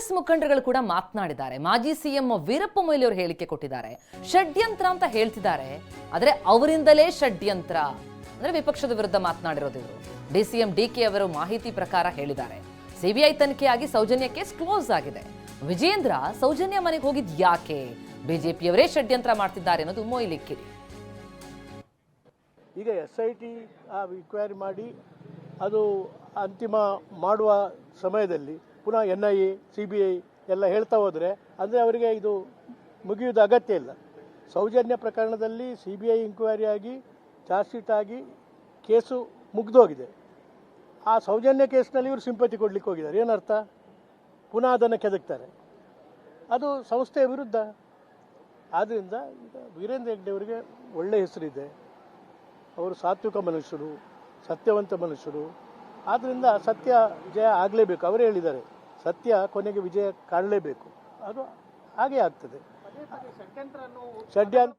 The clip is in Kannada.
ಕಾಂಗ್ರೆಸ್ ಮುಖಂಡರುಗಳು ಕೂಡ ಮಾತನಾಡಿದ್ದಾರೆ. ಮಾಜಿ ಸಿಎಂ ವೀರಪ್ಪ ಮೊಯ್ಲಿ ಅವರು ಹೇಳಿಕೆ ಕೊಟ್ಟಿದ್ದಾರೆ. ಷಡ್ಯಂತ್ರ ಅಂತ ಹೇಳ್ತಿದ್ದಾರೆ, ಆದರೆ ಅವರಿಂದಲೇ ಷಡ್ಯಂತ್ರ ಅಂದ್ರೆ ವಿಪಕ್ಷದ ವಿರುದ್ಧ ಮಾತನಾಡಿರೋದು ಇವರು. ಡಿಸಿಎಂ ಡಿಕೆ ಅವರು ಮಾಹಿತಿ ಪ್ರಕಾರ ಹೇಳಿದ್ದಾರೆ, ಸಿಬಿಐ ತನಿಖೆಯಾಗಿ ಸೌಜನ್ಯ ಕೇಸ್ ಕ್ಲೋಸ್ ಆಗಿದೆ. ವಿಜೇಂದ್ರ ಸೌಜನ್ಯ ಮನೆಗೆ ಹೋಗಿದ್ ಯಾಕೆ? ಬಿಜೆಪಿಯವರೇ ಷಡ್ಯಂತ್ರ ಮಾಡ್ತಿದ್ದಾರೆ ಅನ್ನೋದು ಮೊಯ್ಲಿ ಕಿಡಿ. ಈಗ SIT ಇನ್ಕ್ವೈರಿ ಮಾಡಿ ಅದು ಅಂತಿಮ ಮಾಡುವ ಸಮಯದಲ್ಲಿ ಪುನಃ NIA CBI ಎಲ್ಲ ಹೇಳ್ತಾ ಹೋದರೆ ಅಂದರೆ ಅವರಿಗೆ ಇದು ಮುಗಿಯುವುದು ಅಗತ್ಯ ಇಲ್ಲ. ಸೌಜನ್ಯ ಪ್ರಕರಣದಲ್ಲಿ CBI ಇನ್ಕ್ವೈರಿ ಆಗಿ ಚಾರ್ಜ್ ಶೀಟ್ ಆಗಿ ಕೇಸು ಮುಗಿದೋಗಿದೆ. ಆ ಸೌಜನ್ಯ ಕೇಸ್ನಲ್ಲಿ ಇವರು ಸಿಂಪತಿ ಕೊಡಲಿಕ್ಕೆ ಹೋಗಿದ್ದಾರೆ. ಏನರ್ಥ? ಪುನಃ ಅದನ್ನು ಕೆದಕ್ತಾರೆ. ಅದು ಸಂಸ್ಥೆಯ ವಿರುದ್ಧ. ಆದ್ದರಿಂದ ಈಗ ವೀರೇಂದ್ರ ಹೆಗ್ಡೆ ಅವರಿಗೆ ಒಳ್ಳೆಯ ಹೆಸರಿದೆ. ಅವರು ಸಾತ್ವಿಕ ಮನುಷ್ಯರು, ಸತ್ಯವಂತ ಮನುಷ್ಯರು. ಆದ್ದರಿಂದ ಸತ್ಯ ವಿಜಯ ಆಗಲೇಬೇಕು. ಅವರೇ ಹೇಳಿದ್ದಾರೆ, ಸತ್ಯ ಕೊನೆಗೆ ವಿಜಯ ಕಾಣಲೇಬೇಕು. ಅದು ಹಾಗೆ ಆಗ್ತದೆ. ಷಡ್ಯಂತ್ರ